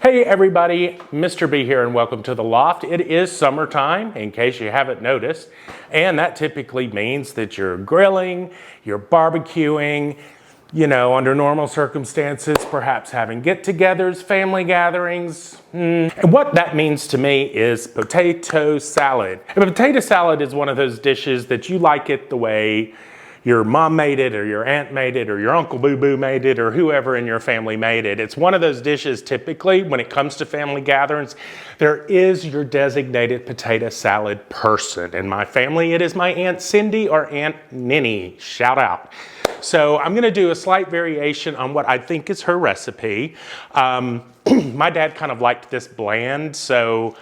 Hey everybody, Mr. B here and welcome to the Loft. It is summertime, in case you haven't noticed, and that typically means that you're grilling, you're barbecuing, you know, under normal circumstances, perhaps having get-togethers, family gatherings. And what that means to me is potato salad. And a potato salad is one of those dishes that you like it the way your mom made it, or your aunt made it, or your Uncle Boo Boo made it, or whoever in your family made it. It's one of those dishes typically when it comes to family gatherings, there is your designated potato salad person. In my family, it is my Aunt Cindy or Aunt Ninny. Shout out. So I'm gonna do a slight variation on what I think is her recipe. My dad kind of liked this bland, so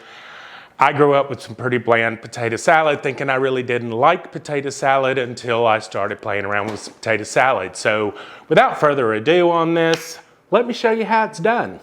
I grew up with some pretty bland potato salad, thinking I really didn't like potato salad until I started playing around with some potato salad. So without further ado on this, let me show you how it's done.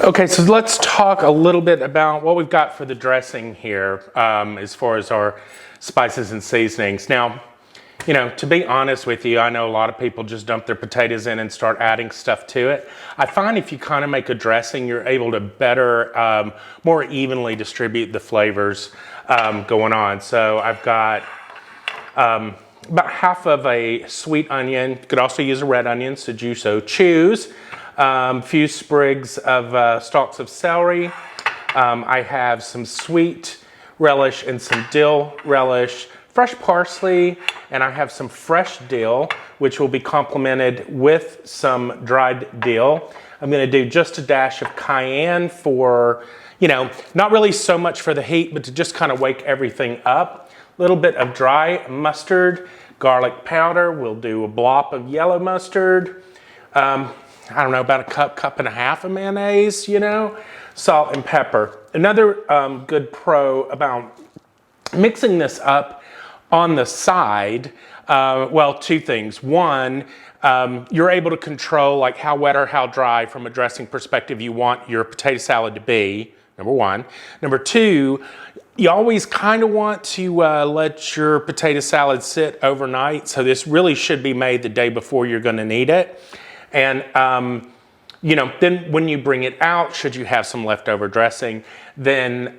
Okay, so let's talk a little bit about what we've got for the dressing here as far as our spices and seasonings. Now, you know, to be honest with you, I know a lot of people just dump their potatoes in and start adding stuff to it. I find if you kind of make a dressing, you're able to better, more evenly distribute the flavors going on. So I've got about half of a sweet onion. You could also use a red onion, so you so choose. A few sprigs of stalks of celery. I have some sweet relish and some dill relish, fresh parsley, and I have some fresh dill, which will be complemented with some dried dill. I'm gonna do just a dash of cayenne for, you know, not really so much for the heat, but to just kind of wake everything up. A little bit of dry mustard, garlic powder. We'll do a blop of yellow mustard. I don't know, about a cup and a half of mayonnaise, you know, salt and pepper. Another good pro about mixing this up on the side, well, two things. One, you're able to control like how wet or how dry from a dressing perspective you want your potato salad to be, number one. Number two, you always kind of want to let your potato salad sit overnight. So this really should be made the day before you're gonna need it. And, you know, then when you bring it out, should you have some leftover dressing, then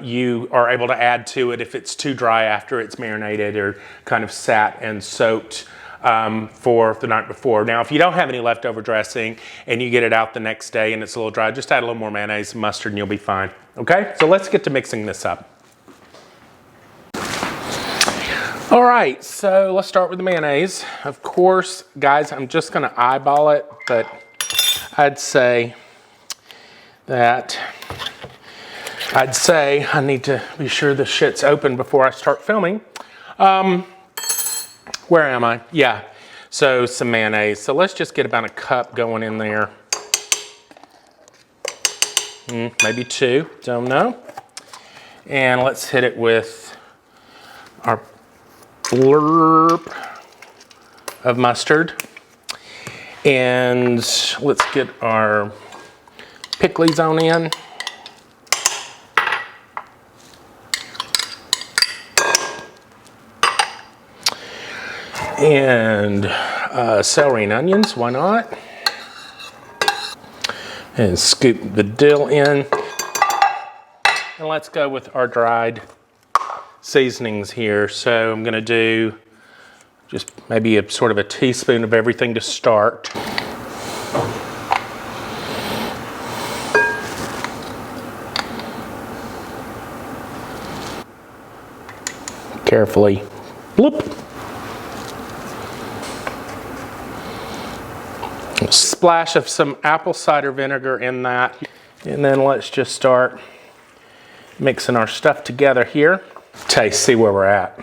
you are able to add to it if it's too dry after it's marinated or kind of sat and soaked for the night before. Now, if you don't have any leftover dressing and you get it out the next day and it's a little dry, just add a little more mayonnaise and mustard and you'll be fine. Okay, so let's get to mixing this up. All right, so let's start with the mayonnaise. Of course, guys, I'm just gonna eyeball it, but I'd say I need to be sure the shit's open before I start filming. Where am I? Yeah, so some mayonnaise. So let's just get about a cup going in there. Maybe two, don't know. And let's hit it with our blurb of mustard. And let's get our pickles on in. And celery and onions, why not? And scoop the dill in. And let's go with our dried seasonings here. So I'm gonna do just maybe a sort of a teaspoon of everything to start. Carefully, bloop. A splash of some apple cider vinegar in that. And then let's just start mixing our stuff together here. Taste, see where we're at.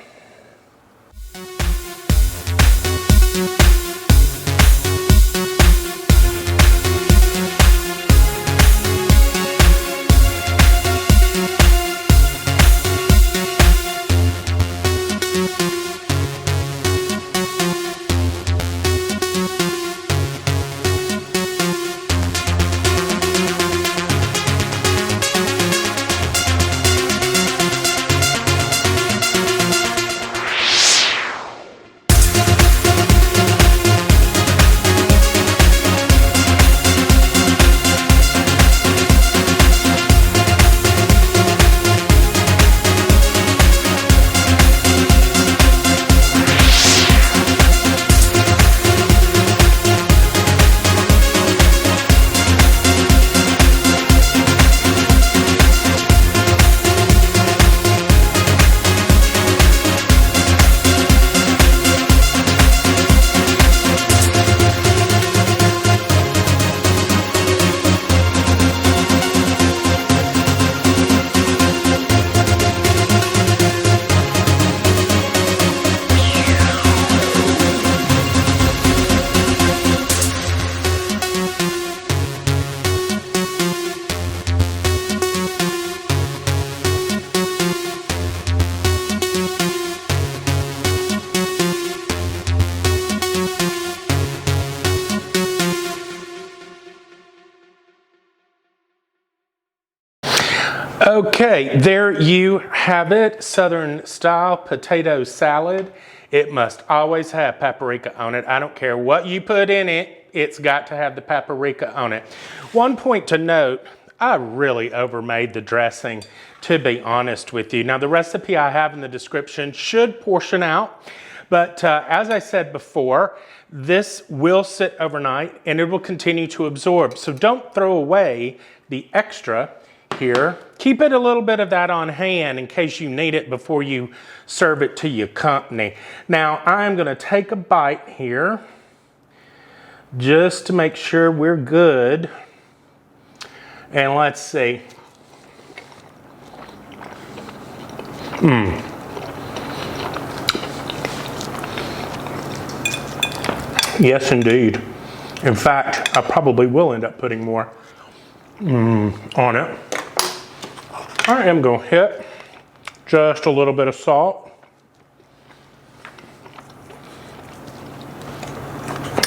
Okay, there you have it, Southern style potato salad. It must always have paprika on it. I don't care what you put in it, it's got to have the paprika on it. One point to note, I really overmade the dressing, to be honest with you. Now the recipe I have in the description should portion out, but as I said before, this will sit overnight and it will continue to absorb. So don't throw away the extra here. Keep it a little bit of that on hand in case you need it before you serve it to your company. Now I'm gonna take a bite here just to make sure we're good. And let's see. Yes, indeed. In fact, I probably will end up putting more on it. I am going to hit just a little bit of salt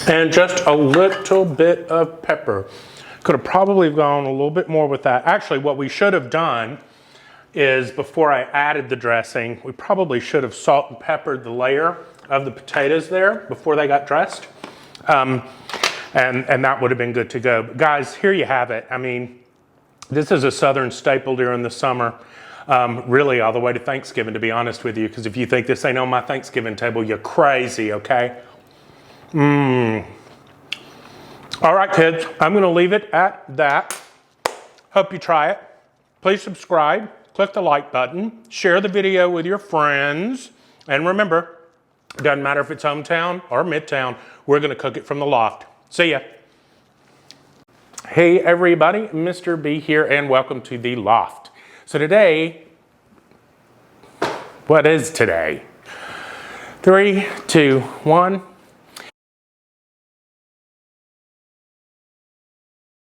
and just a little bit of pepper. Could have probably gone a little bit more with that. Actually, what we should have done is before I added the dressing, we probably should have salt and peppered the layer of the potatoes there before they got dressed. And that would have been good to go. But guys, here you have it. I mean, this is a Southern staple during the summer, really all the way to Thanksgiving, to be honest with you, because if you think this ain't on my Thanksgiving table, you're crazy, okay? All right, kids, I'm gonna leave it at that. Hope you try it. Please subscribe, click the like button, share the video with your friends, and remember, it doesn't matter if it's hometown or midtown, we're gonna cook it from the loft. See ya. Hey everybody, Mr. B here, and welcome to the Loft. So today, what is today? 3, 2, 1.